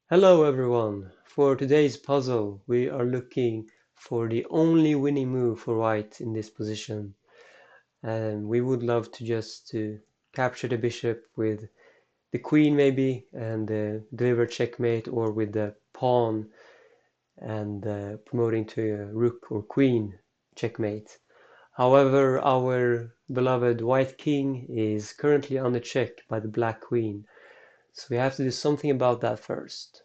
Hello everyone! For today's puzzle, we are looking for the only winning move for white in this position. And we would love to just to capture the bishop with the queen maybe and deliver checkmate, or with the pawn and promoting to a rook or queen checkmate. However, our beloved white king is currently under check by the black queen, so we have to do something about that first.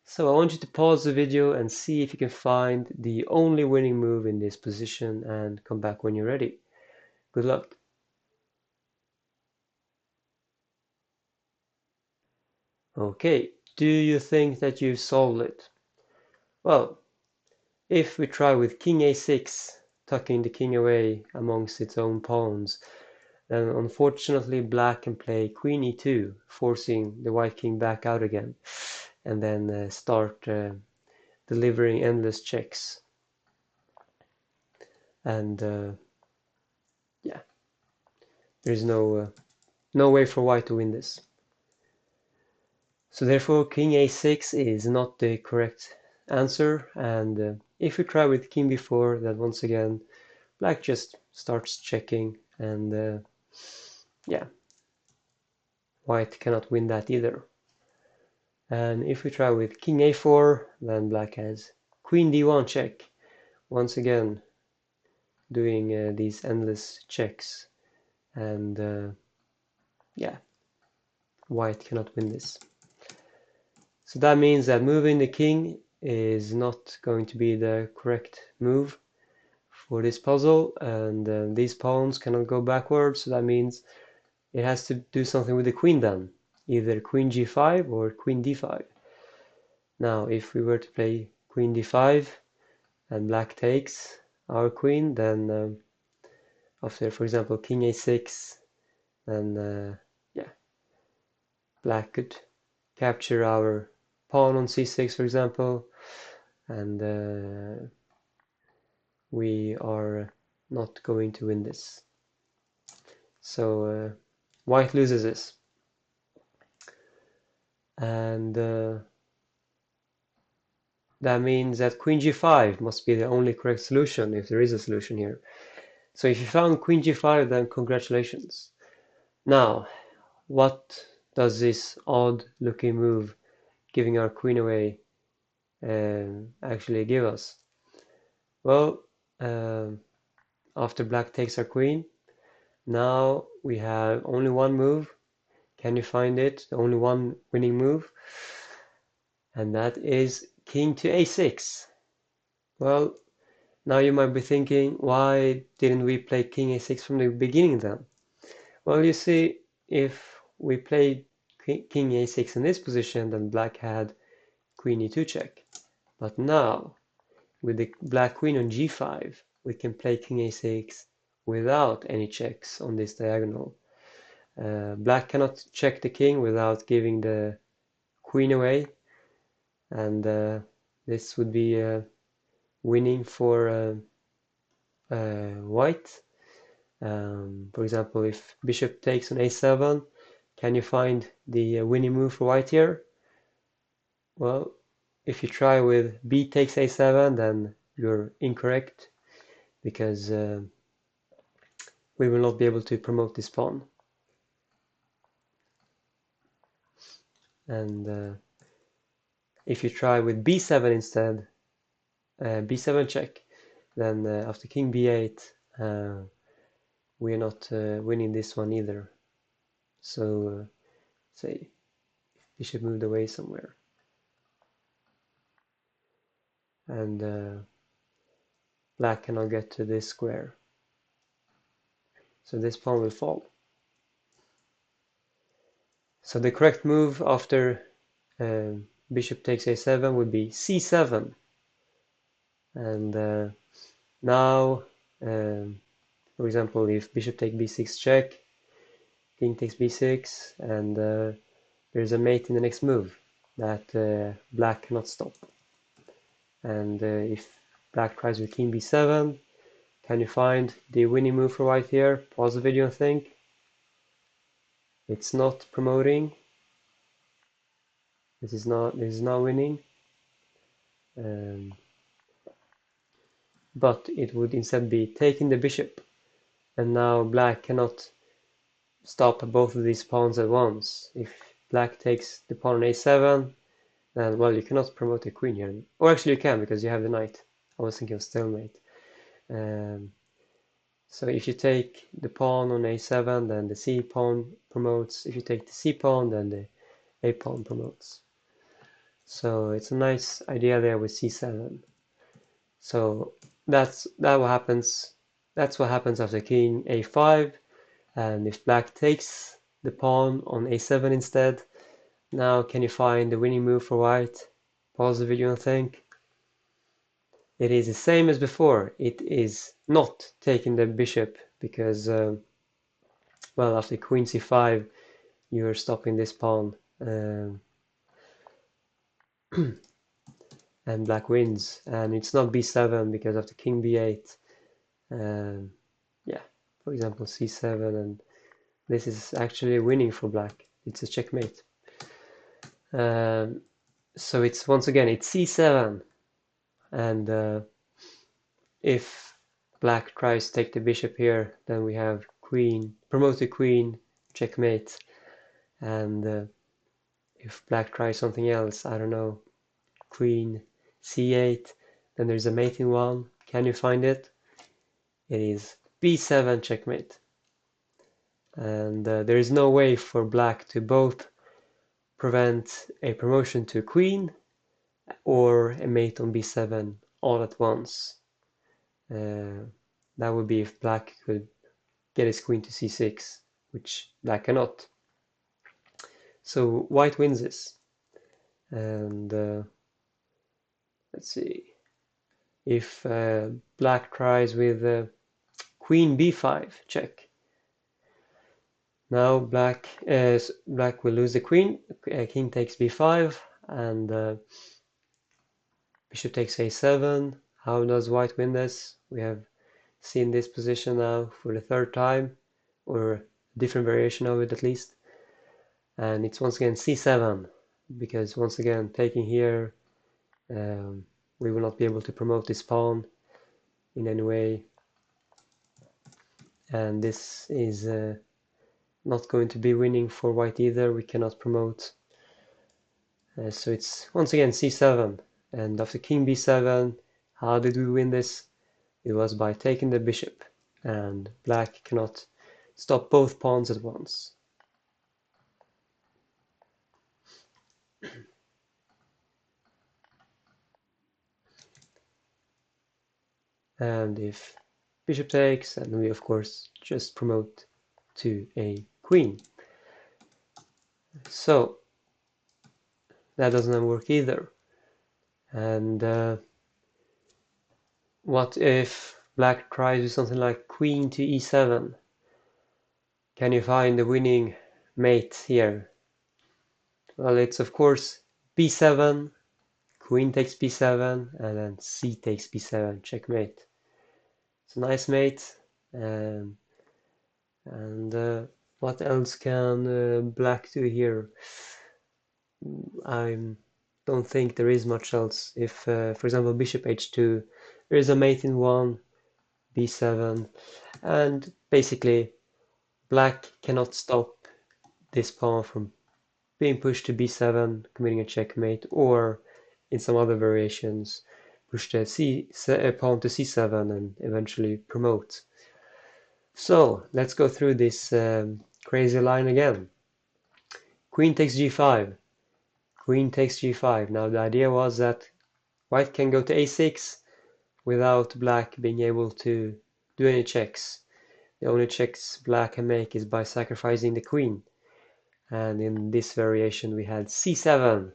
So I want you to pause the video and see if you can find the only winning move in this position and come back when you're ready. Good luck. Okay, do you think that you've solved it? Well, if we try with King A6, tucking the king away amongst its own pawns, then unfortunately black can play Queen E2, forcing the white king back out again, and then start delivering endless checks. And yeah, there's no way for white to win this. So therefore king a6 is not the correct answer, and if we try with king b4, then once again black just starts checking, and yeah, white cannot win that either. And if we try with king a4, then black has queen d1 check, once again doing these endless checks, and yeah, white cannot win this. So that means that moving the king is not going to be the correct move for this puzzle, and these pawns cannot go backwards, so that means it has to do something with the queen then, either queen g5 or queen d5. Now if we were to play queen d5 and black takes our queen, then after, for example, king a6, then yeah, black could capture our pawn on c6, for example, and we are not going to win this. So white loses this, and that means that queen g5 must be the only correct solution, if there is a solution here. So if you found queen g5, then congratulations. Now, what does this odd looking move, giving our queen away, actually give us? Well, after black takes our queen, now we have only one move. Can you find it? Only one winning move, and that is king to a6. Well, now you might be thinking, why didn't we play king a6 from the beginning then? Well, you see, if we played king a6 in this position, then black had queen e2 check. But now, with the black queen on g5, we can play king a6 without any checks on this diagonal. Black cannot check the king without giving the queen away, and this would be winning for white. For example, if bishop takes on a7, can you find the winning move for white here? Well, if you try with b takes a7, then you're incorrect, because we will not be able to promote this pawn. And if you try with b7 instead, b7 check, then after king b8, we are not winning this one either. So say bishop moved away somewhere, and black cannot get to this square, so this pawn will fall. So the correct move after bishop takes a7 would be c7, and now for example, if bishop takes b6 check, king takes b6, and there's a mate in the next move that black cannot stop. And if black tries with king b7, can you find the winning move for white here? Pause the video and think. It's not promoting. This is not winning, but it would instead be taking the bishop, and now black cannot stop both of these pawns at once. If black takes the pawn on a7, then well, you cannot promote a queen here, or actually you can because you have the knight. I was thinking of stalemate. So if you take the pawn on a7, then the c pawn promotes. If you take the c pawn, then the a pawn promotes. So it's a nice idea there with c7. So that's what happens. That's what happens after king a5, and if black takes the pawn on a7 instead, now can you find the winning move for white? Pause the video and think. It is the same as before. It is not taking the bishop because, well, after queen c5, you're stopping this pawn, and black wins. And it's not b7 because after king b8, yeah, for example, c7, and this is actually winning for black. It's a checkmate. So it's once again, it's c7, and if black tries to take the bishop here, then we have queen, promote the queen, checkmate, and if black tries something else, I don't know, queen c8, then there's a mating one. Can you find it? It is b7 checkmate, and there is no way for black to both prevent a promotion to queen or a mate on b7 all at once. That would be if black could get his queen to c6, which black cannot. So white wins this. And let's see. If black tries with queen b5, check. Now black will lose the queen. King takes b5, and bishop takes a7. How does white win this? We have seen this position now for the third time, or a different variation of it at least. And it's once again c7, because once again, taking here, we will not be able to promote this pawn in any way. And this is not going to be winning for white either. We cannot promote. So it's once again c7. And after king b7, how did we win this? It was by taking the bishop. And black cannot stop both pawns at once. And if bishop takes, and we of course just promote to a queen. So that doesn't work either. And what if black tries with something like queen to e7? Can you find the winning mate here? Well, it's of course b7, queen takes b7, and then c takes b7, checkmate. It's a nice mate. And what else can black do here? I don't think there is much else. If, for example, bishop h2, there is a mate in 1, b7, and basically black cannot stop this pawn from being pushed to b7, committing a checkmate, or in some other variations, push the pawn to c7 and eventually promote. So let's go through this crazy line again. Queen takes g5. Queen takes g5. Now the idea was that white can go to a6 without black being able to do any checks. The only checks black can make is by sacrificing the queen. And in this variation we had c7.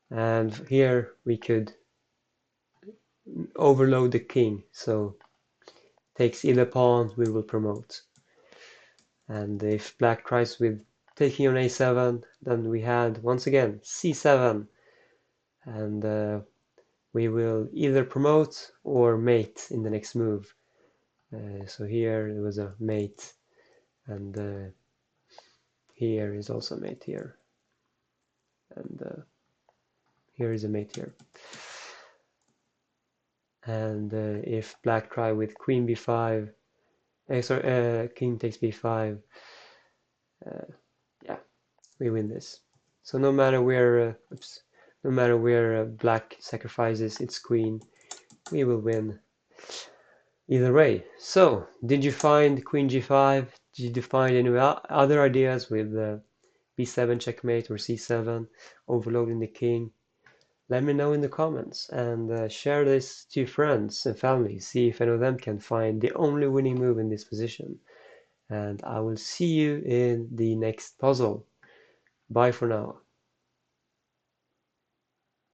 And here we could overload the king. So takes either pawn, we will promote. And if black tries with taking on a7, then we had once again c7. And we will either promote or mate in the next move. So here it was a mate, and here is also a mate here. and here is a mate here. And if black try with queen b5, king takes b5, yeah, we win this. So no matter where black sacrifices its queen, we will win either way. So, did you find queen g5? Did you find any other ideas with b7 checkmate or c7, overloading the king? Let me know in the comments and share this to your friends and family. See if any of them can find the only winning move in this position. And I will see you in the next puzzle. Bye for now.